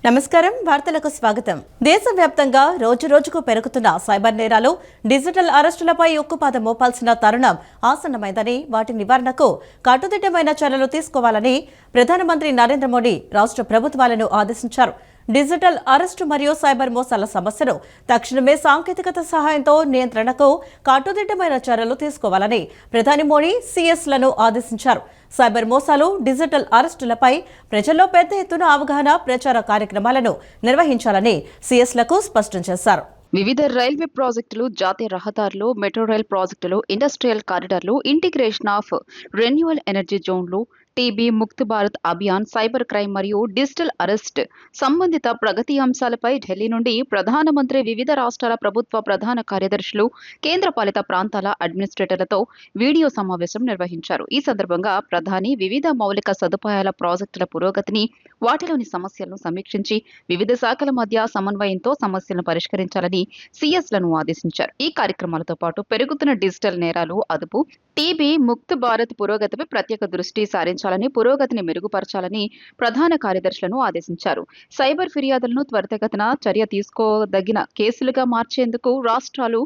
నమస్కారం వార్తలకు స్వాగతం. దేశవ్యాప్తంగా రోజురోజుకు పెరుగుతున్న సైబర్ నేరాలు, డిజిటల్ అరెస్టులపై ఉక్కుపాదం మోపాల్సిన తరుణం ఆసన్నమైందని, వాటి నివారణకు కట్టుదిట్టమైన చర్యలు తీసుకోవాలని ప్రధానమంత్రి నరేంద్ర మోదీ రాష్ట్ర ప్రభుత్వాలను ఆదేశించారు. డిజిటల్ అరెస్టు మరియు సైబర్ మోసాల సమస్యను తక్షణమే సాంకేతికత సహాయంతో నియంత్రణకు కట్టుదిట్టమైన చర్యలు తీసుకోవాలని ప్రధాని మోదీ సీఎస్లను ఆదేశించారు. సైబర్ మోసాలు, డిజిటల్ అరెస్టులపై ప్రజల్లో పెద్ద ఎత్తున అవగాహన, ప్రచార కార్యక్రమాలను నిర్వహించాలని సీఎస్లకు స్పష్టం చేశారు. వివిధ రైల్వే ప్రాజెక్టులు, జాతీయ రహదారులు, మెట్రో రైల్ ప్రాజెక్టులు, ఇండస్ట్రియల్ కారిడార్లు, ఇంటిగ్రేషన్ ఆఫ్ రెన్యూవల్ ఎనర్జీ జోన్లు, TB Mukt Bharat Abhiyan, cyber crime మరియు డిజిటల్ అరెస్ట్ సంబంధిత ప్రగతి అంశాలపై ఢిల్లీ నుండి ప్రధానమంత్రి వివిధ రాష్ట్రాల ప్రభుత్వ ప్రధాన కార్యదర్శులు, కేంద్రపాలిత ప్రాంతాల అడ్మినిస్ట్రేటర్లతో వీడియో సమావేశం నిర్వహించారు. ఈ సందర్భంగా ప్రధాని వివిధ మౌలిక సదుపాయాల ప్రాజెక్టుల పురోగతిని, వాటిలోని సమస్యలను సమీక్షించి వివిధ శాఖల మధ్య సమన్వయంతో సమస్యలను పరిష్కరించాలని సీఎస్లను ఆదేశించారు. ఈ కార్యక్రమాలతో పాటు పెరుగుతున్న డిజిటల్ నేరాలు అదుపు, టీబీ ముక్త్ భారత్ పురోగతిపై ప్రత్యేక దృష్టి సారించాలని, పురోగతిని మెరుగుపరచాలని ప్రధాన కార్యదర్శులను ఆదేశించారు. సైబర్ ఫిర్యాదులను త్వరితగతిన చర్య తీసుకోదగిన కేసులుగా మార్చేందుకు రాష్ట్రాలు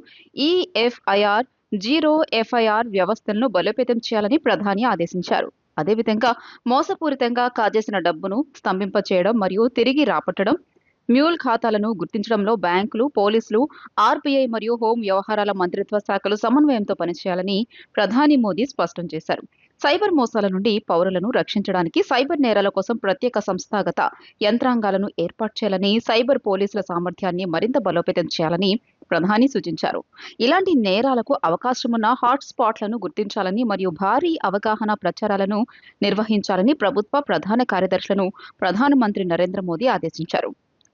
ఈఎఫ్ఐఆర్, జీరో ఎఫ్ఐఆర్ వ్యవస్థలను బలోపేతం చేయాలని ప్రధాని ఆదేశించారు. అదేవిధంగా మోసపూరితంగా కాజేసిన డబ్బును స్తంభింపచేయడం మరియు తిరిగి రాబట్టడం, మ్యూల్ ఖాతాలను గుర్తించడంలో బ్యాంకులు, పోలీసులు, ఆర్బీఐ మరియు హోం వ్యవహారాల మంత్రిత్వ శాఖలు సమన్వయంతో పనిచేయాలని ప్రధాని మోదీ స్పష్టం చేశారు. సైబర్ మోసాల నుండి పౌరులను రక్షించడానికి సైబర్ నేరాల కోసం ప్రత్యేక సంస్థాగత యంత్రాంగాలను ఏర్పాటు చేయాలని, సైబర్ పోలీసుల సామర్థ్యాన్ని మరింత బలోపేతం చేయాలని ప్రధాని సూచించారు. ఇలాంటి నేరాలకు అవకాశమున్న హాట్ స్పాట్లను గుర్తించాలని మరియు భారీ అవగాహన ప్రచారాలను నిర్వహించాలని ప్రభుత్వ ప్రధాన కార్యదర్శులను ప్రధానమంత్రి నరేంద్ర మోదీ ఆదేశించారు.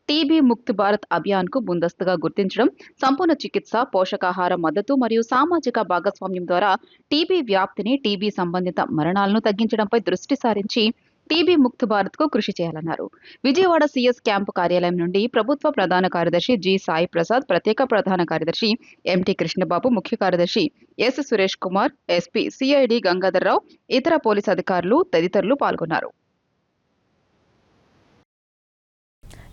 టీబీ ముక్త్ భారత్ అభియాన్కు ముందస్తుగా గుర్తించడం, సంపూర్ణ చికిత్స, పోషకాహార మద్దతు మరియు సామాజిక భాగస్వామ్యం ద్వారా టీబీ వ్యాప్తిని, టీబీ సంబంధిత మరణాలను తగ్గించడంపై దృష్టి సారించి టీబీ ముక్త్ భారత్కు కృషి చేయాలన్నారు. విజయవాడ సీఎస్ క్యాంపు కార్యాలయం నుండి ప్రభుత్వ ప్రధాన కార్యదర్శి జి సాయి ప్రసాద్, ప్రత్యేక ప్రధాన కార్యదర్శి ఎంటీ కృష్ణబాబు, ముఖ్య కార్యదర్శి S Suresh Kumar, SP CID Gangadharrao, ఇతర పోలీసు అధికారులు తదితరులు పాల్గొన్నారు.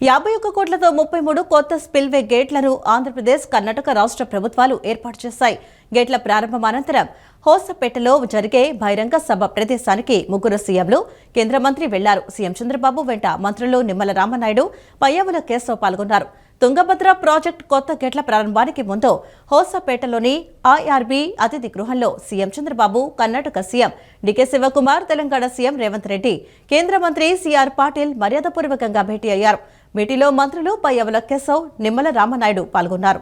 51 కోట్లతో 33 కొత్త స్పిల్వే గేట్లను ఆంధ్రప్రదేశ్, కర్ణాటక రాష్ట్ర ప్రభుత్వాలు ఏర్పాటు చేశాయి. గేట్ల ప్రారంభం అనంతరం హోసపేటలో జరిగే బహిరంగ సభ ప్రదేశానికి ముగ్గురు సీఎంలు, కేంద్ర మంత్రి వెళ్లారు. సీఎం చంద్రబాబు వెంట మంత్రులు నిమ్మల రామనాయుడు, పయ్యావుల కేశవ్ పాల్గొన్నారు. తుంగభద్ర ప్రాజెక్టు కొత్త గేట్ల ప్రారంభానికి ముందు హోసపేటలోని ఐఆర్బీ అతిథి గృహంలో CM Chandrababu, Karnataka CM DK Shivakumar, Telangana CM Revanth Reddy, కేంద్ర మంత్రి సీఆర్ పాటిల్ మర్యాదపూర్వకంగా భేటీ అయ్యారు. భేటీలో మంత్రులు పయ్యావుల కేశవ్, నిమ్మల రామనాయుడు పాల్గొన్నారు.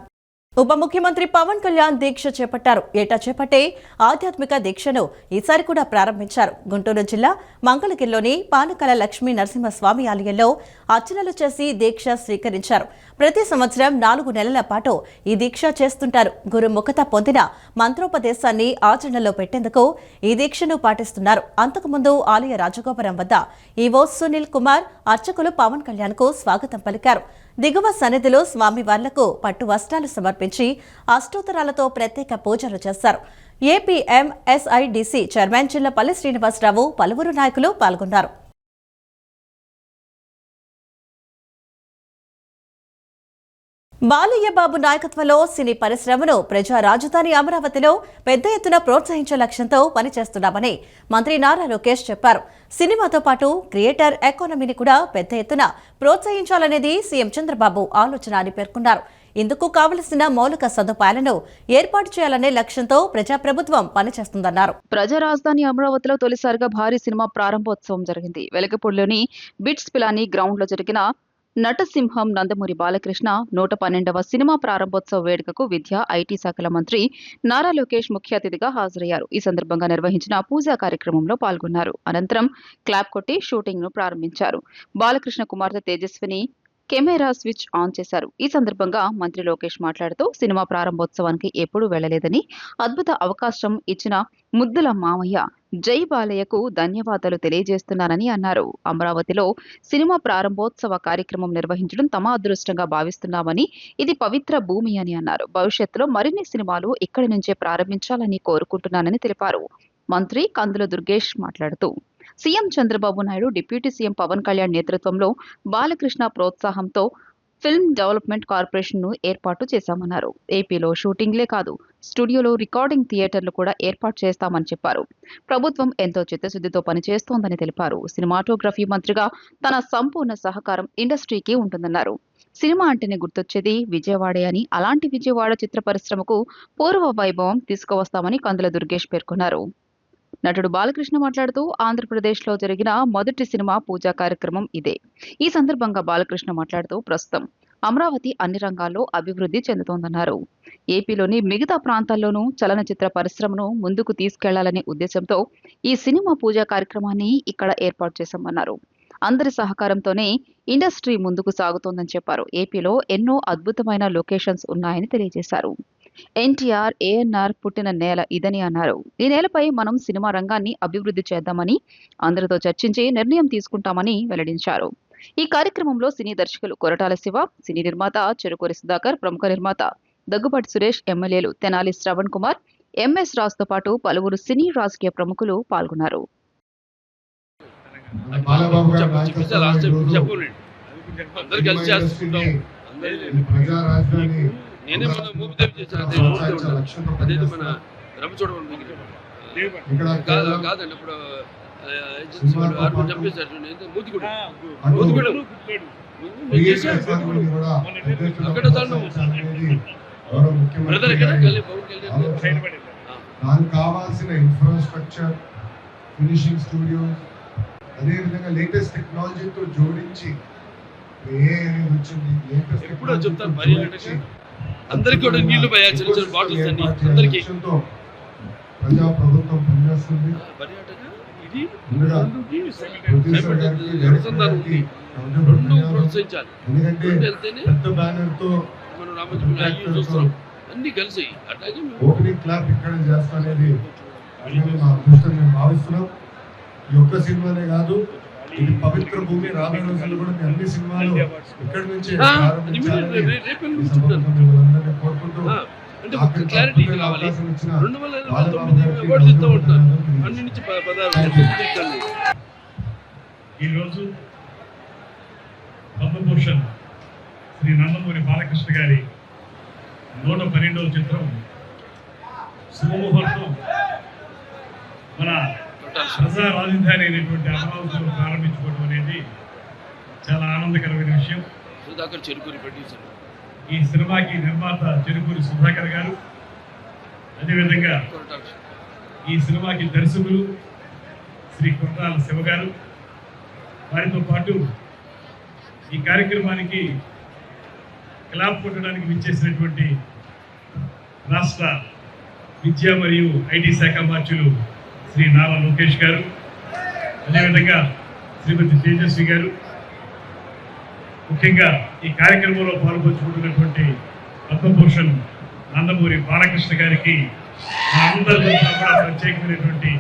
ఉప ముఖ్యమంత్రి పవన్ కళ్యాణ్ దీక్ష చేపట్టారు. ఏటా చేపట్టే ఆధ్యాత్మిక దీక్షను ఈసారి కూడా ప్రారంభించారు. గుంటూరు జిల్లా మంగళగిరిలోని పానకాల లక్ష్మీ నరసింహస్వామి ఆలయంలో అర్చనలు చేసి దీక్ష స్వీకరించారు. ప్రతి సంవత్సరం 4 నెలల పాటు ఈ దీక్ష చేస్తుంటారు. గురుముఖత పొందిన మంత్రోపదేశాన్ని ఆచరణలో పెట్టేందుకు ఈ దీక్షను పాటిస్తున్నారు. అంతకుముందు ఆలయ రాజగోపురం వద్ద ఈవో సునీల్ కుమార్ అర్చకులు పవన్ కళ్యాణ్ కు స్వాగతం పలికారు. దిగువ సన్నిధిలో స్వామివార్లకు పట్టు వస్త్రాలు సమర్పించి అష్టోత్తరాలతో ప్రత్యేక పూజలు చేశారు. ఏపీఎంఎస్ఐడిసి చైర్మన్ చిల్లపల్లి శ్రీనివాసరావు, పలువురు నాయకులు పాల్గొన్నారు. బాలయ్య బాబు నాయకత్వంలో సినీ పరిశ్రమను ప్రజా రాజధాని అమరావతిలో పెద్ద ఎత్తున ప్రోత్సహించే లక్ష్యంతో పనిచేస్తున్నామని మంత్రి నారా లోకేష్ చెప్పారు. సినిమాతో పాటు క్రియేటర్ ఎకానమీని కూడా పెద్ద ఎత్తున ప్రోత్సహించాలనేది సీఎం చంద్రబాబు ఆలోచన అని పేర్కొన్నారు. ఇందుకు కావలసిన మౌలిక సదుపాయాలను ఏర్పాటు చేయాలనే లక్ష్యంతో ప్రజాప్రభుత్వం పనిచేస్తుందన్నారు. ప్రజా రాజధాని అమరావతిలో తొలిసారిగా భారీ సినిమా ప్రారంభోత్సవం జరిగింది. వెలగపూడిలోని బిట్స్ పిలానీ గ్రౌండ్ లో జరిగిన నటసింహం నందమూరి బాలకృష్ణ 112వ సినిమా ప్రారంభోత్సవ వేడుకకు విద్యా, ఐటీ శాఖల మంత్రి నారా లోకేష్ ముఖ్య అతిథిగా హాజరయ్యారు. ఈ సందర్భంగా నిర్వహించిన పూజా కార్యక్రమంలో పాల్గొన్నారు. అనంతరం క్లాప్ కొట్టి షూటింగ్ ను ప్రారంభించారు. బాలకృష్ణ కుమార్తె తేజస్విని కెమెరా స్విచ్ ఆన్ చేశారు. ఈ సందర్భంగా మంత్రి లోకేష్ మాట్లాడుతూ సినిమా ప్రారంభోత్సవానికి ఎప్పుడూ వెళ్లలేదని, అద్భుత అవకాశం ఇచ్చిన ముద్దుల మామయ్య జై బాలయ్యకు ధన్యవాదాలు తెలియజేస్తున్నానని అన్నారు. అమరావతిలో సినిమా ప్రారంభోత్సవ కార్యక్రమం నిర్వహించడం తమ అదృష్టంగా భావిస్తున్నామని, ఇది పవిత్ర భూమి అని అన్నారు. భవిష్యత్తులో మరిన్ని సినిమాలు ఇక్కడి నుంచే ప్రారంభించాలని కోరుకుంటున్నానని తెలిపారు. మంత్రి కందుల దుర్గేష్ మాట్లాడుతూ CM Chandrababu Naidu, deputy CM Pawan Kalyan నేతృత్వంలో బాలకృష్ణ ప్రోత్సాహంతో ఫిల్మ్ డెవలప్మెంట్ కార్పొరేషన్ను ఏర్పాటు చేశామన్నారు. ఏపీలో షూటింగ్లే కాదు, స్టూడియోలో రికార్డింగ్ థియేటర్లు కూడా ఏర్పాటు చేస్తామని చెప్పారు. ప్రభుత్వం ఎంతో చిత్తశుద్ధితో పనిచేస్తోందని తెలిపారు. సినిమాటోగ్రఫీ మంత్రిగా తన సంపూర్ణ సహకారం ఇండస్ట్రీకి ఉంటుందన్నారు. సినిమా అంటేనే గుర్తొచ్చేది విజయవాడే అని, అలాంటి విజయవాడ చిత్ర పరిశ్రమకు పూర్వ వైభవం తీసుకువస్తామని కందుల దుర్గేష్ పేర్కొన్నారు. నటుడు బాలకృష్ణ మాట్లాడుతూ ఆంధ్రప్రదేశ్లో జరిగిన మొదటి సినిమా పూజా కార్యక్రమం ఇదే. ఈ సందర్భంగా బాలకృష్ణ మాట్లాడుతూ ప్రస్తుతం అమరావతి అన్ని రంగాల్లో అభివృద్ధి చెందుతోందన్నారు. ఏపీలోని మిగతా ప్రాంతాల్లోనూ చలనచిత్ర పరిశ్రమను ముందుకు తీసుకెళ్లాలనే ఉద్దేశంతో ఈ సినిమా పూజా కార్యక్రమాన్ని ఇక్కడ ఏర్పాటు చేశామన్నారు. అందరి సహకారంతోనే ఇండస్ట్రీ ముందుకు సాగుతోందని చెప్పారు. ఏపీలో ఎన్నో అద్భుతమైన లొకేషన్స్ ఉన్నాయని తెలియజేశారు. ఎన్టీఆర్, ఏఎన్ఆర్ పుట్టిన నేల ఇదని అన్నారు. ఈ నేలపై మనం సినిమా రంగాన్ని అభివృద్ధి చేద్దామని అందరితో చర్చించి నిర్ణయం తీసుకుంటామని వెల్లడించారు. ఈ కార్యక్రమంలో సినీ దర్శకులు కొరటాల శివ, సినీ నిర్మాత చెరుకూరి సుధాకర్, ప్రముఖ నిర్మాత దగ్గుబాటి సురేష్, ఎమ్మెల్యేలు తెనాలి శ్రవణ్ కుమార్, ఎంఎస్ రాజుతో పాటు పలువురు సినీ రాజకీయ ప్రముఖులు పాల్గొన్నారు. నేనే మన మూపిదేవి చేశాను. అదేదో మన రమచోడవరం దగ్గర కాదండి. ఇప్పుడు ఏజెన్సీ వాళ్ళు ఆర్మీ చంపేశారు చూడండి. మూతిగూడ అక్కడ బ్రదర్ ఎక్కడ పవన్ కళ్యాణ్ దానికి కావాల్సిన ఇన్ఫ్రాస్ట్రక్చర్, ఫినిషింగ్ స్టూడియోస్, అదేవిధంగా లేటెస్ట్ టెక్నాలజీతో జోడించి ఎప్పుడో చెప్తాను పర్యాటక అందరికీ కూడా నీళ్లు పోయా చిన్న చిన్న బాటిల్స్ అన్ని అందరికీ ప్రజా ప్రభుత్వం పనిచేస్తుంది. పర్యాటక ఇది అనుసంధానం ఉంది. రెండు ప్రోత్సహించాలి. వెళ్తేనే పెద్ద బ్యానర్ తో మనం రామోజీపురం అయ్యి చూస్తున్నాం. అన్ని కలిసి అట్లాగే ఓపెనింగ్ క్లాప్ ఇక్కడ చేస్తా అనేది మా అదృష్టం మేము భావిస్తున్నాం. ఈ ఒక్క సినిమానే కాదు, ఇది పవిత్ర భూమి. రాబోయే రోజుల్లో కూడా అన్ని సినిమాలు ఇక్కడి నుంచి కోరుకుంటూ అంటే ఒక క్లారిటీ కావాలి. 2029 అవార్డు ఇస్తూ ఉంటారు. అన్ని నుంచి పదార్థాలు ఈరోజు పద్మభూషణ్ శ్రీ నందమూరి బాలకృష్ణ గారి 112వ చిత్రం శుభముహూర్తం మన ప్రజా రాజధాని అయినటువంటి అమరావతిలో ప్రారంభించుకోవడం అనేది చాలా ఆనందకరమైన విషయం. సుధాకర్ చెరుకూరి ప్రొడ్యూసర్, ఈ సినిమాకి నిర్మాత చెరుకూరి సుధాకర్ గారు, అదేవిధంగా ఈ సినిమాకి దర్శకులు శ్రీ కొరటాల శివ గారు, వారితో పాటు ఈ కార్యక్రమానికి క్లాప్ కొట్టడానికి విచ్చేసినటువంటి రాష్ట్ర విద్యా మరియు ఐటీ శాఖ మార్చులు శ్రీ నారా లోకేష్ గారు, అదేవిధంగా శ్రీమతి తేజస్వి గారు, ముఖ్యంగా ఈ కార్యక్రమంలో పాల్గొంచుకుంటున్నటువంటి పద్మభూషణ్ నందమూరి బాలకృష్ణ గారికి అందరితో కూడా ప్రత్యేకమైనటువంటి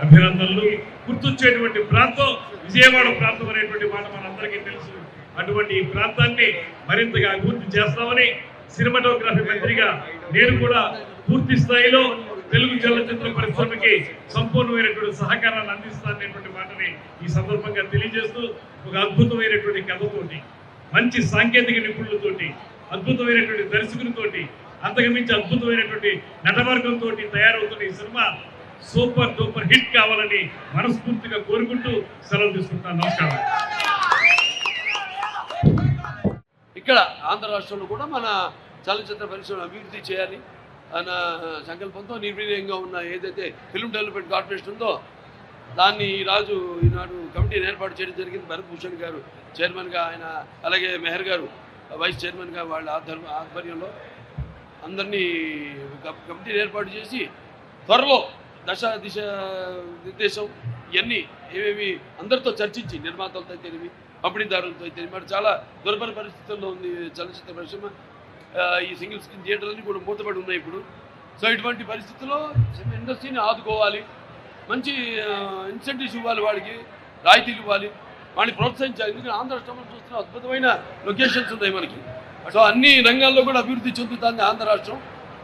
అభినందనలు. గుర్తొచ్చేటువంటి ప్రాంతం విజయవాడ ప్రాంతం అనేటువంటి మాట మనందరికీ తెలుసు. అటువంటి ఈ ప్రాంతాన్ని మరింతగా అభివృద్ధి చేస్తామని సినిమాటోగ్రఫీ మంత్రిగా నేను కూడా పూర్తి స్థాయిలో తెలుగు చలనచిత్ర పరిశ్రమకి సంపూర్ణమైనటువంటి సహకారాన్ని అందిస్తాననేటువంటి మాటని ఈ సందర్భంగా తెలియజేస్తూ, ఒక అద్భుతమైనటువంటి కథతోటి, మంచి సాంకేతిక నిపుణులతోటి, అద్భుతమైనటువంటి దర్శకులతోటి, అంతకుమించి అద్భుతమైనటువంటి నటవర్గంతో తయారవుతున్న ఈ సినిమా సూపర్ డూపర్ హిట్ కావాలని మనస్ఫూర్తిగా కోరుకుంటూ సెలవు తీసుకుంటున్నాను. నమస్కారం. ఇక్కడ ఆంధ్ర రాష్ట్రంలో కూడా మన చలనచిత్ర పరిశ్రమ అభివృద్ధి చేయాలి అన్న సంకల్పంతో నిర్వీర్యంగా ఉన్న ఏదైతే ఫిల్మ్ డెవలప్మెంట్ కార్పొరేషన్ ఉందో దాన్ని ఈనాడు కమిటీని ఏర్పాటు చేయడం జరిగింది. భరత్ భూషణ్ గారు చైర్మన్గా, ఆయన అలాగే మెహర్ గారు వైస్ చైర్మన్గా వాళ్ళ ఆధ్వర్యంలో అందరినీ కమిటీని ఏర్పాటు చేసి త్వరలో దిశ నిర్దేశం ఇవన్నీ ఏమేమి అందరితో చర్చించి, నిర్మాతలతో అయితేనేమి, పంపిణీదారులతో అయితేనేమి, మరి చాలా దుర్భర పరిస్థితుల్లో ఉంది చలనచిత్ర పరిశ్రమ. ఈ సింగిల్ స్క్రీన్ థియేటర్లన్నీ కూడా మూతపడి ఉన్నాయి ఇప్పుడు. సో ఇటువంటి పరిస్థితుల్లో ఇండస్ట్రీని ఆదుకోవాలి, మంచి ఇన్సెంటివ్స్ ఇవ్వాలి, వాడికి రాయితీలు ఇవ్వాలి, వాడిని ప్రోత్సహించాలి. ఎందుకంటే ఆంధ్ర రాష్ట్రంలో చూస్తున్న అద్భుతమైన లొకేషన్స్ ఉన్నాయి మనకి. సో అన్ని రంగాల్లో కూడా అభివృద్ధి చెందుతుంది ఆంధ్ర రాష్ట్రం,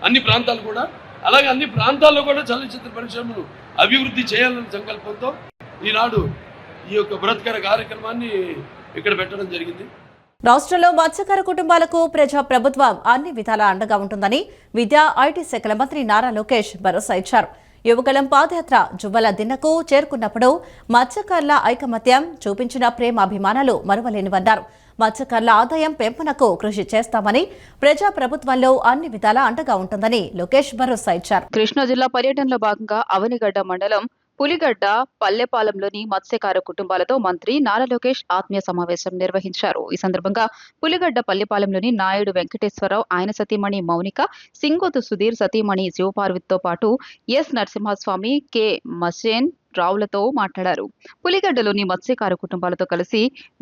అన్ని ప్రాంతాలు కూడా. అలాగే అన్ని ప్రాంతాల్లో కూడా చలనచిత్ర పరిశ్రమను అభివృద్ధి చేయాలనే సంకల్పంతో ఈనాడు ఈ యొక్క బృహత్కర కార్యక్రమాన్ని ఇక్కడ పెట్టడం జరిగింది. రాష్ట్రంలో మత్స్యకార కుటుంబాలకు ప్రజా ప్రభుత్వం అన్ని విధాలా అండగా ఉంటుందని విద్యా ఐటీ శాఖల మంత్రి నారా లోకేష్ భరోసా ఇచ్చారు. యువగళం పాదయాత్ర జువ్వల దిన్నకు చేరుకున్నప్పుడు మత్స్యకారుల ఐకమత్యం చూపించిన ప్రేమాభిమానాలు మరువలేనివన్నారు. మత్స్యకారుల ఆదాయం పెంపునకు కృషి చేస్తామని, ప్రజా ప్రభుత్వంలో అన్ని విధాలా అండగా ఉంటుందని లోకేష్ భరోసా ఇచ్చారు. కృష్ణా జిల్లా పర్యటనలో భాగంగా అవనిగడ్డ మండలం పులిగడ్డ పల్లెపాలెంలోని మత్స్యకార కుటుంబాలతో మంత్రి నారా లోకేష్ ఆత్మీయ సమావేశం నిర్వహించారు. ఈ సందర్భంగా పులిగడ్డ పల్లెపాలెంలోని నాయుడు వెంకటేశ్వరరావు, ఆయన సతీమణి మౌనిక, సింగోతు సుధీర్ సతీమణి శివపార్వతితో పాటు ఎస్ నరసింహస్వామి, కె మసేన్ రావులతో మాట్లాడారు. పులిగడ్డలోని మత్స్యకార కుటుంబాలతో కలిసి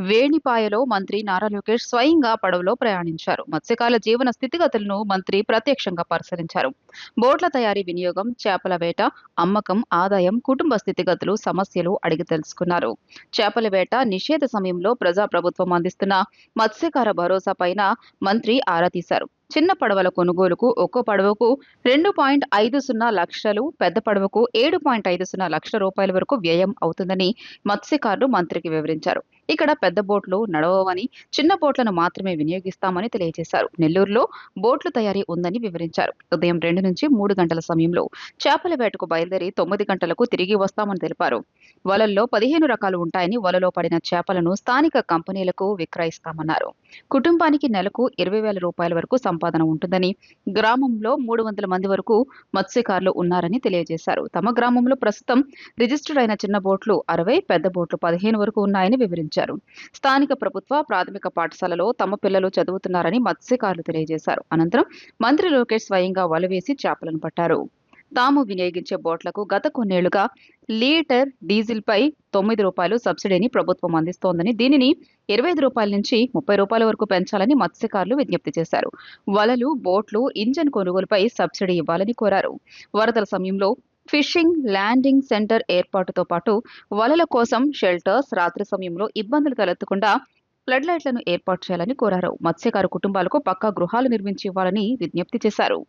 వేణిపాయలో మంత్రి నారా లోకేష్ స్వయంగా పడవలో ప్రయాణించారు. మత్స్యకారుల జీవన స్థితిగతులను మంత్రి ప్రత్యక్షంగా పరిశీలించారు. బోట్ల తయారీ, వినియోగం, చేపల వేట, అమ్మకం, ఆదాయం, కుటుంబ స్థితిగతులు, సమస్యలు అడిగి తెలుసుకున్నారు. చేపల వేట నిషేధ సమయంలో ప్రజా ప్రభుత్వం అందిస్తున్న మత్స్యకార భరోసా పైన మంత్రి ఆరా తీశారు. చిన్న పడవల కొనుగోలుకు ఒక్కో పడవకు 2.50 లక్షలు, పెద్ద పడవకు 7.50 లక్షల రూపాయల వరకు వ్యయం అవుతుందని మత్స్యకారులు మంత్రికి వివరించారు. ఇక్కడ పెద్ద బోట్లు నడవవని, చిన్న బోట్లను మాత్రమే వినియోగిస్తామని తెలియజేశారు. నెల్లూరులో బోట్ల తయారీ ఉందని వివరించారు. ఉదయం 2 నుంచి 3 గంటల సమయంలో చేపల వేటకు బయలుదేరి 9 గంటలకు తిరిగి వస్తామని తెలిపారు. వలల్లో 15 రకాలు ఉంటాయని, వలలో పడిన చేపలను స్థానిక కంపెనీలకు విక్రయిస్తామన్నారు. కుటుంబానికి నెలకు 20,000 రూపాయల వరకు సంపాదన ఉంటుందని, గ్రామంలో 300 మంది వరకు మత్స్యకారులు ఉన్నారని తెలియజేశారు. తమ గ్రామంలో ప్రస్తుతం రిజిస్టర్ అయిన చిన్న బోట్లు 60, పెద్ద బోట్లు 15 వరకు ఉన్నాయని వివరించారు. స్థానిక ప్రభుత్వ ప్రాథమిక పాఠశాలలో తమ పిల్లలు చదువుతున్నారని మత్స్యకారులు తెలియజేశారు. అనంతరం మంత్రి లోకేష్ స్వయంగా వలవేసి చేపలను పట్టారు. తాము వినియోగించే బోట్లకు గత కొన్నేళ్లుగా లీటర్ డీజిల్ పై 9 రూపాయలు సబ్సిడీని ప్రభుత్వం అందిస్తోందని, దీనిని 25 రూపాయల నుంచి 30 రూపాయల వరకు పెంచాలని మత్స్యకారులు విజ్ఞప్తి చేశారు. వలలు, బోట్లు, ఇంజన్ కొనుగోలుపై సబ్సిడీ ఇవ్వాలని కోరారు. వరదల సమయంలో ఫిషింగ్ ల్యాండింగ్ సెంటర్ ఏర్పాటుతో పాటు వలల కోసం షెల్టర్స్, రాత్రి సమయంలో ఇబ్బందులు తలెత్తకుండా ఫ్లడ్ లైట్లను ఏర్పాటు చేయాలని కోరారు. మత్స్యకార కుటుంబాలకు పక్కా గృహాలు నిర్మించి ఇవ్వాలని విజ్ఞప్తి చేశారు.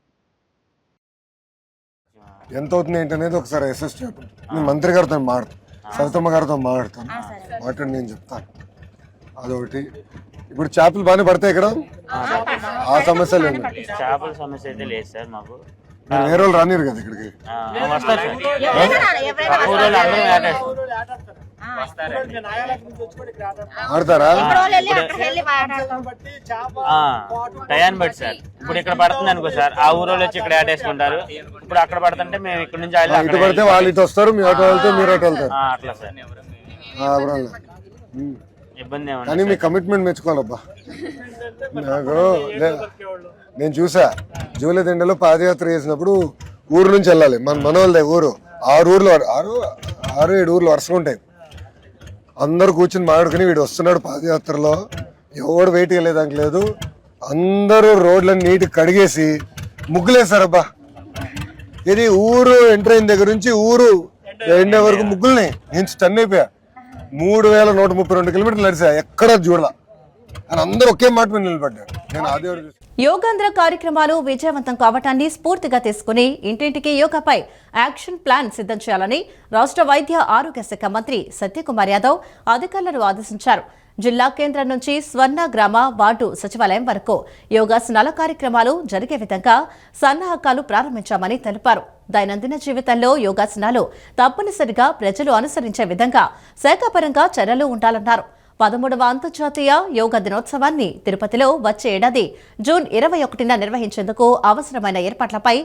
ఎంత అవుతుంది ఏంటనేది ఒకసారి అసెస్ చెప్పండి. నేను మంత్రి గారితో సవితమ్మ గారితో మాట్లాడతాను. మాట్లాడి నేను చెప్తాను. అదొకటి. ఇప్పుడు చేపలు బాగానే పడతాయి ఇక్కడ, ఆ సమస్య లేదు. చేపల సమస్య అయితే లేదు సార్ మాకు. మీరు వేరే వాళ్ళు రానిరు కదా ఇక్కడికి. వస్తారు ఆడతారా? టయాన్ని బట్టి సార్. ఇప్పుడు ఇక్కడ పడుతుంది అనుకో సార్, ఆ ఊరోళ్ళు వచ్చి ఇక్కడ ఆటేసుకుంటారు. ఇప్పుడు అక్కడ పడుతుంటే మేము ఇక్కడ నుంచి ఇటు పడితే వాళ్ళు ఇటు వస్తారు, మీ ఆటో వెళ్తే మీరు ఆటో వెళ్తారు. అట్లా సార్ ఇబ్బంది. కానీ మీ కమిట్మెంట్ మెచ్చుకోవాలబ్బా. నాకు నేను చూసా జూలై దండలో పాదయాత్ర చేసినప్పుడు ఊరు నుంచి వెళ్ళాలి. మన వాళ్ళదే ఊరు. 6 ఊర్లు 6-7 ఊర్లు వరుసగా ఉంటాయి. అందరూ కూర్చుని మాట్లాడుకుని వీడు వస్తున్నాడు పాదయాత్రలో, ఎవడు వెయిట్ వెళ్ళేదానికి లేదు. అందరూ రోడ్లను నీట్గా కడిగేసి ముగ్గులేసారబ్బా. ఇది ఊరు ఎంటర్ అయిన దగ్గర నుంచి ఊరు ఎండే వరకు ముగ్గుల్ని నేను స్టన్ అయిపోయా. 3,132 కిలోమీటర్లు నడిచా, ఎక్కడ చూడాల అని అందరూ ఒకే మాట మీద నిలబడ్డారు. నేను అదే యోగాంధ్ర కార్యక్రమాలు విజయవంతం కావటాన్ని స్ఫూర్తిగా తీసుకుని ఇంటింటికి యోగాపై యాక్షన్ ప్లాన్ సిద్ధం చేయాలని రాష్ట్ర వైద్య ఆరోగ్య శాఖ మంత్రి సత్యకుమార్ యాదవ్ అధికారులను ఆదేశించారు. జిల్లా కేంద్రం నుంచి స్వర్ణ గ్రామ వార్డు సచివాలయం వరకు యోగాసనాల కార్యక్రమాలు జరిగే విధంగా సన్నాహకాలు ప్రారంభించామని తెలిపారు. దైనందిన జీవితంలో యోగాసనాలు తప్పనిసరిగా ప్రజలు అనుసరించే విధంగా శాఖాపరంగా చర్యలు ఉండాలన్నారు. 13వ అంతర్జాతీయ యోగా దినోత్సవాన్ని తిరుపతిలో వచ్చే ఏడాది జూన్ 21న నిర్వహించేందుకు అవసరమైన ఏర్పాట్లపై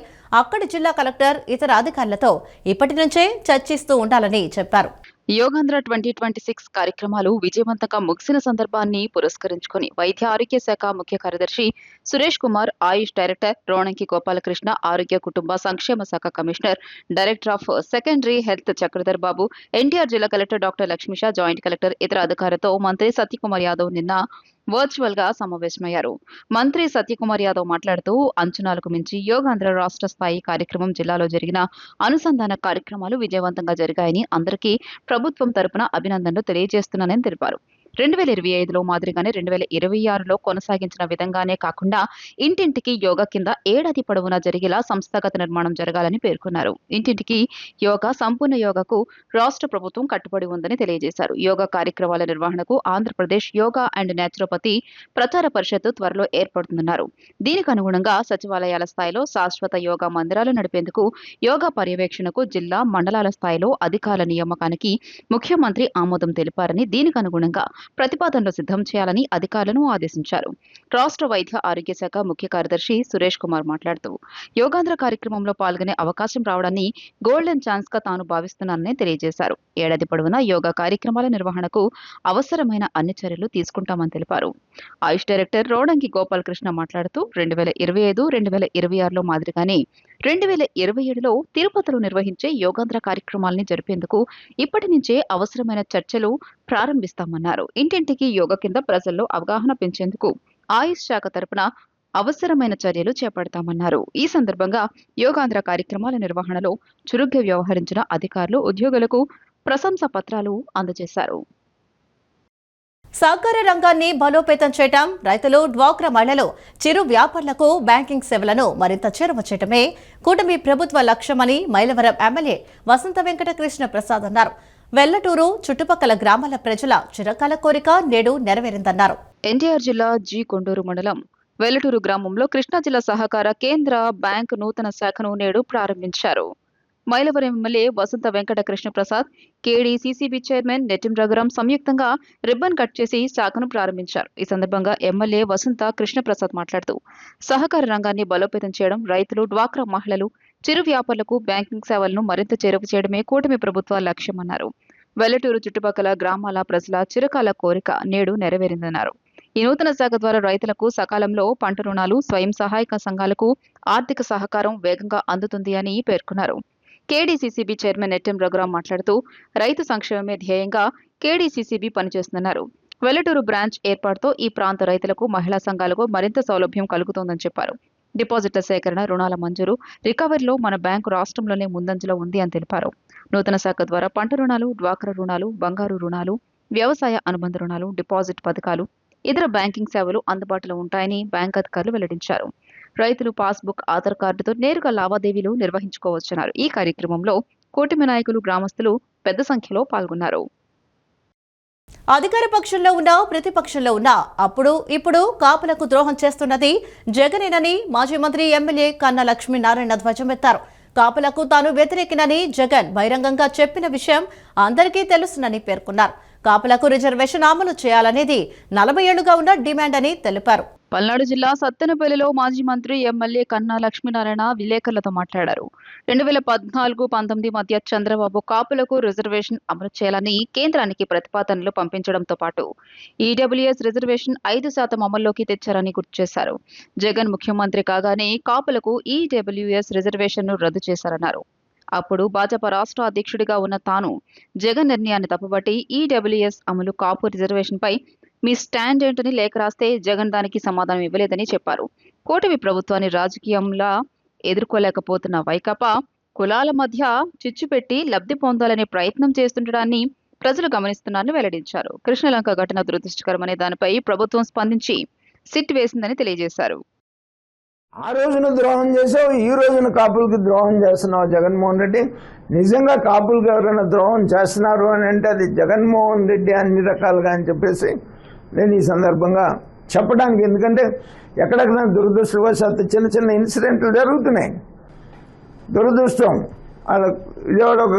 అక్కడి జిల్లా కలెక్టర్ ఇతర అధికారులతో ఇప్పటి నుంచే చర్చిస్తూ ఉండాలని చెప్పారు. యోగాంధ్ర 2026 కార్యక్రమాలు విజయవంతంగా ముగిసిన సందర్భాన్ని పురస్కరించుకుని వైద్య ఆరోగ్య శాఖ ముఖ్య కార్యదర్శి సురేష్ కుమార్, ఆయుష్ డైరెక్టర్ రోణంకి గోపాలకృష్ణ, ఆరోగ్య కుటుంబ సంక్షేమ శాఖ commissioner, director of secondary health Chakradhar Babu, NTR జిల్లా collector doctor Lakshmisha, joint collector, ఇతర అధికారులతో మంత్రి సత్యకుమార్ యాదవ్ నిన్న వర్చువల్ గా సమావేశమయ్యారు. మంత్రి సత్యకుమార్ యాదవ్ మాట్లాడుతూ అంచనాలకు మించి యోగాంధ్ర రాష్ట్ర స్థాయి కార్యక్రమం జిల్లాలో జరిగిన అనుసంధాన కార్యక్రమాలు విజయవంతంగా జరిగాయని, అందరికీ ప్రభుత్వం తరపున అభినందనలు తెలియజేస్తున్నానని తెలిపారు. 2025లో మాదిరిగానే 2026లో కొనసాగించిన విధంగానే కాకుండా ఇంటింటికి యోగా కింద ఏడాది పొడవునా జరిగేలా సంస్థాగత నిర్మాణం జరగాలని పేర్కొన్నారు. ఇంటింటికి యోగా, సంపూర్ణ యోగాకు రాష్ట్ర ప్రభుత్వం కట్టుబడి ఉందని తెలియజేశారు. యోగా కార్యక్రమాల నిర్వహణకు ఆంధ్రప్రదేశ్ యోగా అండ్ నేచురోపతి ప్రచార పరిషత్తు త్వరలో ఏర్పడుతుందన్నారు. దీనికి అనుగుణంగా సచివాలయాల స్థాయిలో శాశ్వత యోగా మందిరాలు నడిపేందుకు, యోగా పర్యవేక్షణకు జిల్లా, మండలాల స్థాయిలో అధికారుల నియామకానికి ముఖ్యమంత్రి ఆమోదం తెలిపారని, దీనికి అనుగుణంగా ప్రతిపాదనలు సిద్ధం చేయాలని అధికారులను ఆదేశించారు. రాష్ట్ర వైద్య ఆరోగ్య శాఖ ముఖ్య కార్యదర్శి సురేష్ కుమార్ మాట్లాడుతూ యోగాంధ్ర కార్యక్రమంలో పాల్గొనే అవకాశం రావడాన్ని గోల్డెన్ ఛాన్స్ గా తాను భావిస్తున్నానని తెలియజేశారు. ఏడాది పొడవునా యోగా కార్యక్రమాల నిర్వహణకు అవసరమైన అన్ని చర్యలు తీసుకుంటామని తెలిపారు. ఆయుష్ డైరెక్టర్ రోడంగి గోపాలకృష్ణ మాట్లాడుతూ 2025, 2026లో మాదిరిగానే 2027లో తిరుపతిలో నిర్వహించే యోగాంధ్ర కార్యక్రమాల్ని జరిపేందుకు ఇప్పటి నుంచే అవసరమైన చర్చలు ప్రారంభిస్తామన్నారు. ఇంటింటికి యోగా కింద ప్రజల్లో అవగాహన పెంచేందుకు ఆయుష్ శాఖ తరపున అవసరమైన చర్యలు చేపడతామన్నారు. ఈ సందర్భంగా యోగాంధ్ర కార్యక్రమాల నిర్వహణలో చురుగ్గా వ్యవహరించిన అధికారులు, ఉద్యోగులకు ప్రశంసా పత్రాలు అందజేశారు. సహకార రంగాన్ని బలోపేతం చేయటం, రైతులు, డ్వాక్రా మహిళలు, చిరు వ్యాపారులకు బ్యాంకింగ్ సేవలను మరింత చేరువ చేయటమే కూటమి ప్రభుత్వ లక్ష్యమని మైలవరం ఎమ్మెల్యే వసంత వెంకట కృష్ణ ప్రసాద్ అన్నారు. వెల్లటూరు చుట్టుపక్కల గ్రామాల ప్రజల చిరకాల కోరిక నేడు నెరవేరిందన్నారు. ఎన్టీఆర్ జిల్లా జి కొండూరు మండలం వెల్లటూరు గ్రామంలో కృష్ణా జిల్లా సహకార కేంద్ర బ్యాంక్ నూతన శాఖను నేడు ప్రారంభించారు. మైలవరం ఎమ్మెల్యే వసంత వెంకట కృష్ణ ప్రసాద్, కేడీసీసీబీ చైర్మన్ నెట్టిం రఘురాం సంయుక్తంగా రిబ్బన్ కట్ చేసి శాఖను ప్రారంభించారు. ఈ సందర్భంగా ఎమ్మెల్యే వసంత కృష్ణ ప్రసాద్ మాట్లాడుతూ సహకార రంగాన్ని బలోపేతం చేయడం, రైతులు, డ్వాక్రా మహిళలు, చిరు వ్యాపారులకు బ్యాంకింగ్ సేవలను మరింత చేరువ చేయడమే కూటమి ప్రభుత్వ లక్ష్యమన్నారు. వెల్లటూరు చుట్టుపక్కల గ్రామాల ప్రజల చిరకాల కోరిక నేడు నెరవేరిందన్నారు. ఈ నూతన శాఖ ద్వారా రైతులకు సకాలంలో పంట రుణాలు, స్వయం సహాయక సంఘాలకు ఆర్థిక సహకారం వేగంగా అందుతుంది అని పేర్కొన్నారు. కేడీసీసీబీ చైర్మన్ నెట్టిం రఘురాం మాట్లాడుతూ రైతు సంక్షేమమే ధ్యేయంగా కేడీసీసీబీ పనిచేస్తుందన్నారు. వెల్లటూరు బ్రాంచ్ ఏర్పాటుతో ఈ ప్రాంత రైతులకు, మహిళా సంఘాలకు మరింత సౌలభ్యం కలుగుతోందని చెప్పారు. డిపాజిట్ల సేకరణ, రుణాల మంజూరు, రికవరీలో మన బ్యాంకు రాష్ట్రంలోనే ముందంజలో ఉంది అని తెలిపారు. నూతన శాఖ ద్వారా పంట రుణాలు, డ్వాక్రా రుణాలు, బంగారు రుణాలు, వ్యవసాయ అనుబంధ రుణాలు, డిపాజిట్ పథకాలు, ఇతర బ్యాంకింగ్ సేవలు అందుబాటులో ఉంటాయని బ్యాంక్ అధికారులు వెల్లడించారు. రైతులు పాస్బుక్, ఆధార్ కార్డుతో నేరుగా లావాదేవీలు నిర్వహించుకోవచ్చన్నారు. ఈ కార్యక్రమంలో కూటమి నాయకులు, గ్రామస్తులు పెద్ద సంఖ్యలో పాల్గొన్నారు. అధికార పక్షంలో ఉన్నా, ప్రతిపక్షంలో ఉన్నా ఇప్పుడు కాపులకు ద్రోహం చేస్తున్నది జగనేనని మాజీ మంత్రి ఎమ్మెల్యే కన్నా లక్ష్మీనారాయణ ధ్వజమెత్తారు. కాపులకు తాను వ్యతిరేకినని జగన్ బహిరంగంగా చెప్పిన విషయం అందరికీ తెలుసునని పేర్కొన్నారు. కాపులకు రిజర్వేషన్ అమలు చేయాలనేది 40 ఏళ్లుగా ఉన్న డిమాండ్ అని తెలిపారు. పల్నాడు జిల్లా సత్తెనపల్లిలో మాజీ మంత్రి ఎమ్మెల్యే కన్నా లక్ష్మీనారాయణ విలేకరులతో మాట్లాడారు. 2014-19 మధ్య చంద్రబాబు కాపులకు రిజర్వేషన్ అమలు చేయాలని కేంద్రానికి ప్రతిపాదనలు పంపించడంతో పాటు ఈడబ్ల్యూఎస్ రిజర్వేషన్ 5% అమల్లోకి తెచ్చారని గుర్తు చేశారు. జగన్ ముఖ్యమంత్రి కాగానే కాపులకు ఈడబ్ల్యూఎస్ రిజర్వేషన్ను రద్దు చేశారన్నారు. అప్పుడు భాజపా రాష్ట్ర అధ్యక్షుడిగా ఉన్న తాను జగన్ నిర్ణయాన్ని తప్పుబట్టి ఈడబ్ల్యూఎస్ అమలు, కాపు రిజర్వేషన్పై మీ స్టాండ్ ఏంటని లేఖ రాస్తే జగన్ దానికి సమాధానం ఇవ్వలేదని చెప్పారు. కూటమి ప్రభుత్వాన్ని రాజకీయంలా ఎదుర్కోలేకపోతున్న వైకాపా కులాల మధ్య చిచ్చు పెట్టి లబ్ధి పొందాలనే ప్రయత్నం చేస్తుండడాన్ని ప్రజలు గమనిస్తున్నారని వెల్లడించారు. కృష్ణలంక ఘటన దురదృష్టకరమనే దానిపై ప్రభుత్వం స్పందించి సిట్ వేసిందని తెలియజేశారు. ఆ రోజున ద్రోహం చేసావు, ఈ రోజున కాపులకి ద్రోహం చేస్తున్నావు జగన్మోహన్ రెడ్డి. నిజంగా కాపులకి ఎవరైనా ద్రోహం చేస్తున్నారు అని అంటే అది జగన్మోహన్ రెడ్డి అన్ని రకాలుగా అని చెప్పేసి నేను ఈ సందర్భంగా చెప్పడానికి, ఎందుకంటే ఎక్కడెక్కడ దురదృష్టవశాత్తు చిన్న చిన్న ఇన్సిడెంట్లు జరుగుతున్నాయి. దురదృష్టం, వాళ్ళ విజయవాడ ఒక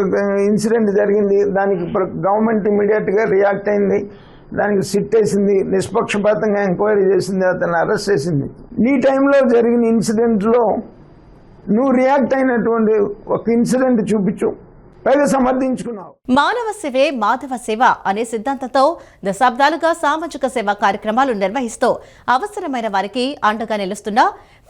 ఇన్సిడెంట్ జరిగింది, దానికి గవర్నమెంట్ ఇమీడియట్గా రియాక్ట్ అయింది, దానికి సిట్ వేసింది, నిష్పక్షపాతంగా ఎంక్వైరీ చేసింది, అతన్ని అరెస్ట్ చేసింది. నీ టైంలో జరిగిన ఇన్సిడెంట్లో నువ్వు రియాక్ట్ అయినటువంటి ఒక ఇన్సిడెంట్ చూపించు, పైగా సమర్థించుకున్నావు. మానవ సేవే మాధవ సేవ అనే సిద్ధాంతంతో దశాబ్దాలుగా సామాజిక సేవా కార్యక్రమాలు నిర్వహిస్తూ అవసరమైన వారికి అండగా నిలుస్తున్న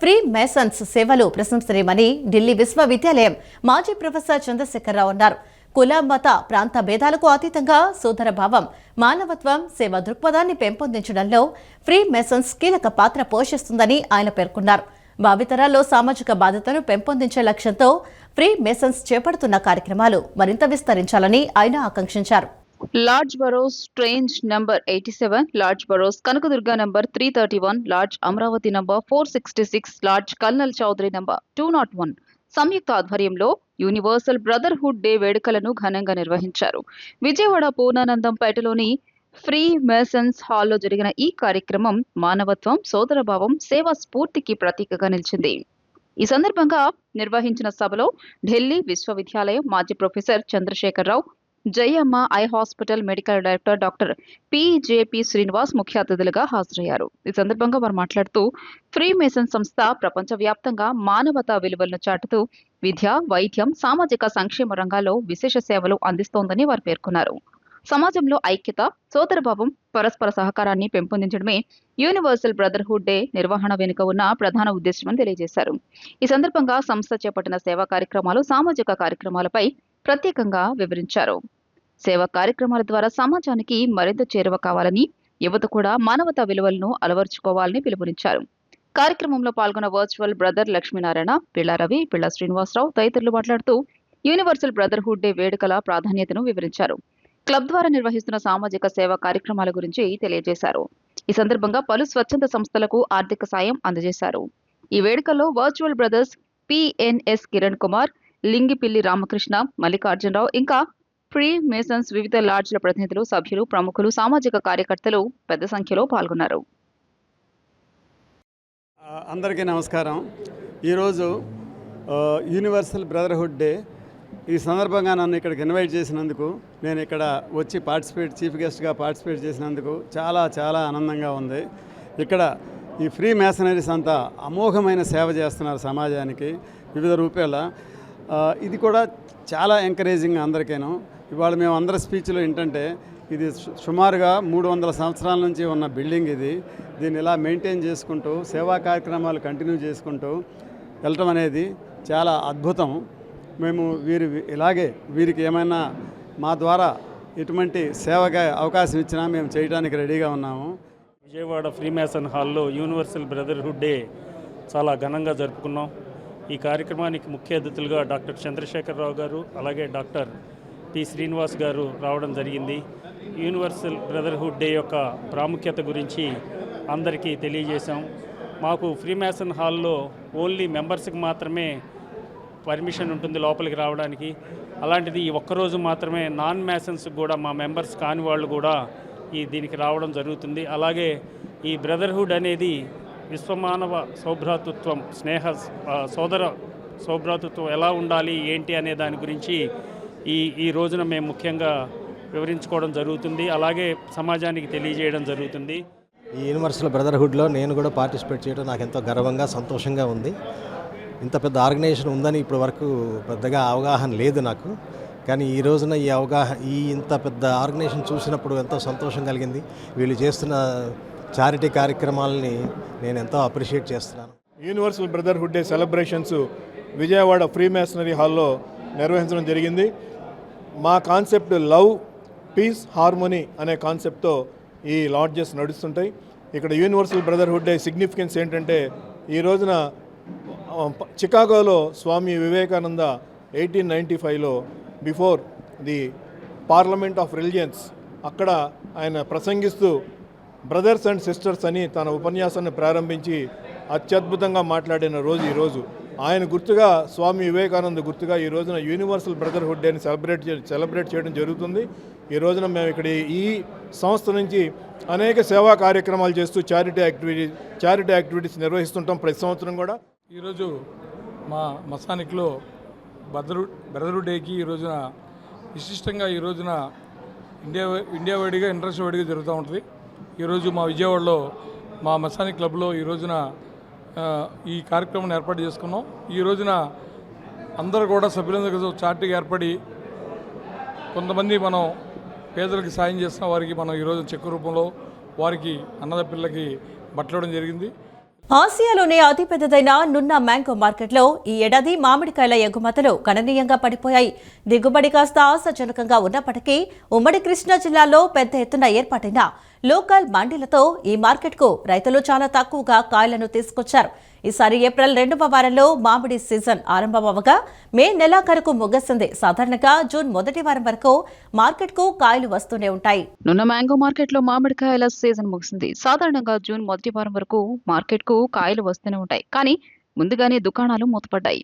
ఫ్రీ మేసన్స్ సేవలు ప్రశంసనీయమని ఢిల్లీ విశ్వవిద్యాలయం మాజీ ప్రొఫెసర్ చంద్రశేఖరరావు అన్నారు. కుల, మత, ప్రాంత భేదాలకు అతీతంగా సోదర భావం, మానవత్వం, సేవా దృక్పథాన్ని పెంపొందించడంలో ఫ్రీ మేసన్స్ కీలక పాత్ర పోషిస్తుందని ఆయన పేర్కొన్నారు. భావితరాల్లో సామాజిక బాధ్యతను పెంపొందించే లక్ష్యంతో ఫ్రీ మేసన్స్ చేపడుతున్న కార్యక్రమాలు మరింత విస్తరించాలని ఆయన ఆకాంక్షించారు. లార్జ్ బరోస్ ట్రేంజ్ number 87, lodge Burrows Kanakadurga number 331, lodge Amaravati number 466, lodge colonel Chaudhary number 201 సంయుక్త ఆధ్వర్యంలో యూనివర్సల్ బ్రదర్హుడ్ డే వేడుకలను ఘనంగా నిర్వహించారు. విజయవాడ పూర్ణానందంపేటలోని ఫ్రీ మేసన్స్ హాల్లో జరిగిన ఈ కార్యక్రమం మానవత్వం, సోదరభావం, సేవా స్ఫూర్తికి ప్రతీకగా నిలిచింది. ఈ సందర్భంగా నిర్వహించిన సభలో ఢిల్లీ విశ్వవిద్యాలయం మాజీ professor Chandrasekhararao, Jayamma eye hospital medical director doctor PJP Srinivas ముఖ్య అతిథులుగా హాజరయ్యారు. ఈ సందర్భంగా వారు మాట్లాడుతూ ఫ్రీ మేసన్ సంస్థ ప్రపంచవ్యాప్తంగా మానవతా విలువలను చాటుతూ విద్య, వైద్యం, సామాజిక సంక్షేమ రంగాల్లో విశేష సేవలు అందిస్తోందని వారు పేర్కొన్నారు. సమాజంలో ఐక్యత, సోదరభావం, పరస్పర సహకారాన్ని పెంపొందించడమే యూనివర్సల్ బ్రదర్హుడ్ డే నిర్వహణ వెనుక ఉన్న ప్రధాన ఉద్దేశమని తెలియజేశారు. ఈ సందర్భంగా సంస్థ చేపట్టిన సేవా కార్యక్రమాలు, సామాజిక కార్యక్రమాలపై ప్రత్యేకంగా వివరించారు. సేవా కార్యక్రమాల ద్వారా సమాజానికి మరింత చేరువ కావాలని, యువత కూడా మానవతా విలువలను అలవర్చుకోవాలని పిలుపునిచ్చారు. కార్యక్రమంలో పాల్గొన్న వర్చువల్ బ్రదర్ లక్ష్మీనారాయణ, పిళ్ళ రవి, పిళ్ళ శ్రీనివాసరావు తదితరులు మాట్లాడుతూ యూనివర్సల్ బ్రదర్హుడ్ డే వేడుకల ప్రాధాన్యతను వివరించారు. క్లబ్ ద్వారా నిర్వహిస్తున్న సామాజిక సేవా కార్యక్రమాల గురించి తెలియజేశారు. ఈ సందర్భంగా పలు స్వచ్ఛంద సంస్థలకు ఆర్థిక సాయం అందజేశారు. ఈ వేడుకల్లో virtual brothers PNS Kiran Kumar, Lingipilli Ramakrishna, Mallikarjunarao, ఇంకా ఫ్రీ మేసన్స్ వివిధ లాడ్జ్ల ప్రతినిధులు, సభ్యులు, ప్రముఖులు, సామాజిక కార్యకర్తలు పెద్ద సంఖ్యలో పాల్గొన్నారు. అందరికీ నమస్కారం. ఈరోజు యూనివర్సల్ బ్రదర్హుడ్ డే. ఈ సందర్భంగా నన్ను ఇక్కడికి ఇన్వైట్ చేసినందుకు, నేను ఇక్కడ వచ్చి చీఫ్ గెస్ట్గా పార్టిసిపేట్ చేసినందుకు చాలా చాలా ఆనందంగా ఉంది. ఇక్కడ ఈ ఫ్రీ మేసనరీస్ అంతా అమోఘమైన సేవ చేస్తున్నారు సమాజానికి వివిధ రూపాల. ఇది కూడా చాలా ఎంకరేజింగ్ అందరికీను. ఇవాళ మేము అందరి స్పీచ్లో ఏంటంటే, ఇది సుమారుగా 300 సంవత్సరాల నుంచి ఉన్న బిల్డింగ్ ఇది. దీన్ని ఇలా మెయింటైన్ చేసుకుంటూ సేవా కార్యక్రమాలు కంటిన్యూ చేసుకుంటూ వెళ్ళటం అనేది చాలా అద్భుతం. మేము వీరికి ఏమైనా మా ద్వారా ఎటువంటి సేవగా అవకాశం ఇచ్చినా మేము చేయడానికి రెడీగా ఉన్నాము. విజయవాడ ఫ్రీ మేసన్ హాల్లో యూనివర్సల్ బ్రదర్హుడ్ డే చాలా ఘనంగా జరుపుకున్నాం. ఈ కార్యక్రమానికి ముఖ్య అతిథులుగా డాక్టర్ చంద్రశేఖరరావు గారు, అలాగే డాక్టర్ పి శ్రీనివాస్ గారు రావడం జరిగింది. యూనివర్సల్ బ్రదర్హుడ్ డే యొక్క ప్రాముఖ్యత గురించి అందరికీ తెలియజేశాం. మాకు ఫ్రీ మేసన్ హాల్లో ఓన్లీ మెంబర్స్కి మాత్రమే పర్మిషన్ ఉంటుంది లోపలికి రావడానికి. అలాంటిది ఈ ఒక్కరోజు మాత్రమే నాన్ మేసన్స్ కూడా, మా మెంబర్స్ కాని వాళ్ళు కూడా దీనికి రావడం జరుగుతుంది. అలాగే ఈ బ్రదర్హుడ్ అనేది విశ్వమానవ సౌభ్రాతృత్వం, సోదర సౌభ్రాతృత్వం ఎలా ఉండాలి ఏంటి అనే దాని గురించి ఈ రోజున మేము ముఖ్యంగా వివరించుకోవడం జరుగుతుంది. అలాగే సమాజానికి తెలియజేయడం జరుగుతుంది. ఈ యూనివర్సల్ బ్రదర్హుడ్లో నేను కూడా పార్టిసిపేట్ చేయడం నాకు ఎంతో గర్వంగా, సంతోషంగా ఉంది. ఇంత పెద్ద ఆర్గనైజేషన్ ఉందని ఇప్పటి వరకు పెద్దగా అవగాహన లేదు నాకు. కానీ ఈ రోజున ఇంత పెద్ద ఆర్గనైజేషన్ చూసినప్పుడు ఎంతో సంతోషం కలిగింది. వీళ్ళు చేస్తున్న చారిటీ కార్యక్రమాలని నేను ఎంతో అప్రిషియేట్ చేస్తున్నాను. Universal brotherhood day celebrations Vijayawada free masonry హాల్లో నిర్వహించడం జరిగింది. మా కాన్సెప్ట్ లవ్, పీస్, హార్మోనీ అనే కాన్సెప్ట్తో ఈ లాడ్జెస్ నడుస్తుంటాయి. ఇక్కడ యూనివర్సల్ బ్రదర్హుడ్ డే సిగ్నిఫికెన్స్ ఏంటంటే, ఈ రోజున చికాగోలో స్వామి వివేకానంద 1895లో before the parliament of religions అక్కడ ఆయన ప్రసంగిస్తూ బ్రదర్స్ అండ్ సిస్టర్స్ అని తన ఉపన్యాసాన్ని ప్రారంభించి అత్యద్భుతంగా మాట్లాడిన రోజు ఈరోజు. ఆయన గుర్తుగా, స్వామి వివేకానంద గుర్తుగా ఈ రోజున యూనివర్సల్ బ్రదర్హుడ్ డేని సెలబ్రేట్ చేయడం జరుగుతుంది. ఈ రోజున మేము ఇక్కడ ఈ సంస్థ నుంచి అనేక సేవా కార్యక్రమాలు చేస్తూ చారిటీ యాక్టివిటీస్ నిర్వహిస్తుంటాం ప్రతి సంవత్సరం కూడా. ఈరోజు మా మసానిక్లో బ్రదర్హుడ్ డేకి ఈ రోజున విశిష్టంగా ఈ రోజున ఇండియా వైడ్గా, ఇంటర్నేషనల్ వైడ్గా జరుగుతూ ఉంటుంది. ఈరోజు మా విజయవాడలో మా మసానిక్ క్లబ్లో ఈ రోజున ఈ కార్యక్రమాన్ని ఏర్పాటు చేసుకున్నాం. ఈ రోజున అందరూ కూడా సభ్యులందరూ చార్టీగా ఏర్పడి కొంతమంది మనం పేదలకు సాయం చేస్తున్న వారికి మనం ఈరోజు చెక్కు రూపంలో వారికి అన్నద పిల్లకి బట్టలవడం జరిగింది. ఆసియాలోనే అతిపెద్దదైన నున్నా మ్యాంగో మార్కెట్లో ఈ ఏడాది మామిడికాయల ఎగుమతులు గణనీయంగా పడిపోయాయి. దిగుబడి కాస్త ఆశాజనకంగా ఉన్నప్పటికీ ఉమ్మడి కృష్ణా జిల్లాలో పెద్ద ఎత్తున ఏర్పాటైన లోకల్ మండీలతో ఈ మార్కెట్కు రైతులు చాలా తక్కువగా కాయలను తీసుకొచ్చారు. ఈసారి ఏప్రిల్ 2వ వారంలో మామిడి సీజన్ ఆరంభమవగా మే నెలాఖరుకు ముగిసింది. సాధారణంగా జూన్ మొదటి వారం వరకు మార్కెట్కు కాయలు వస్తూనే ఉంటాయి. నున్న మ్యాంగో మార్కెట్లో మామిడికాయల సీజన్ ముగిసింది. సాధారణంగా జూన్ మొదటి వారం వరకు మార్కెట్కు కాయలు వస్తూనే ఉంటాయి. కానీ ముందుగానే దుకాణాలు మూతపడ్డాయి.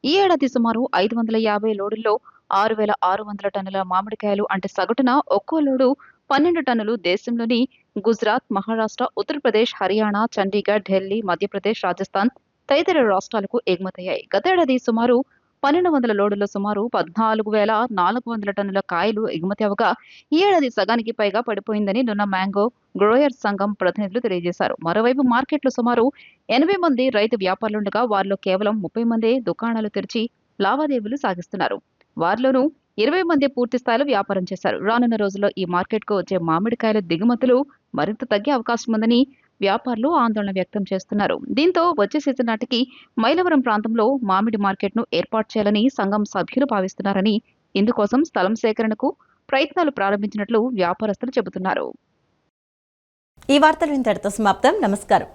ఈ ఏడాది సుమారు 550 లోడుల్లో 6,600 టన్నుల మామిడికాయలు అంటే సగటున ఒక్కో లోడు 12 టన్నులు దేశంలోని గుజరాత్, మహారాష్ట్ర, ఉత్తరప్రదేశ్, హర్యానా, చండీగఢ్, ఢిల్లీ, మధ్యప్రదేశ్, రాజస్థాన్ తదితర రాష్ట్రాలకు ఎగుమతయ్యాయి. గతేడాది సుమారు 1200 లోడుల్లో సుమారు 14,400 టన్నుల కాయలు ఎగుమతి అవగా ఈ ఏడాది సగానికి పైగా పడిపోయిందని నున్న మ్యాంగో గ్రోయర్స్ సంఘం ప్రతినిధులు తెలియజేశారు. మరోవైపు మార్కెట్లో సుమారు 80 మంది రైతు వ్యాపారులుండగా వారిలో కేవలం 30 మందే దుకాణాలు తెరిచి లావాదేవీలు సాగిస్తున్నారు. వారిలోనూ 20 మంది పూర్తి స్థాయిలో వ్యాపారం చేశారు. రానున్న రోజుల్లో ఈ మార్కెట్కు వచ్చే మామిడికాయల దిగుమతులు మరింత తగ్గే అవకాశం ఉందని వ్యాపారులు ఆందోళన వ్యక్తం చేస్తున్నారు. దీంతో వచ్చే సీజన్ నాటికి మైలవరం ప్రాంతంలో మామిడి మార్కెట్ను ఏర్పాటు చేయాలని సంఘం సభ్యులు భావిస్తున్నారని, ఇందుకోసం స్థలం సేకరణకు ప్రయత్నాలు ప్రారంభించినట్లు వ్యాపారస్తులు చెబుతున్నారు. ఈ వార్తలు ఇంతటితో సమాప్తం. నమస్కారం.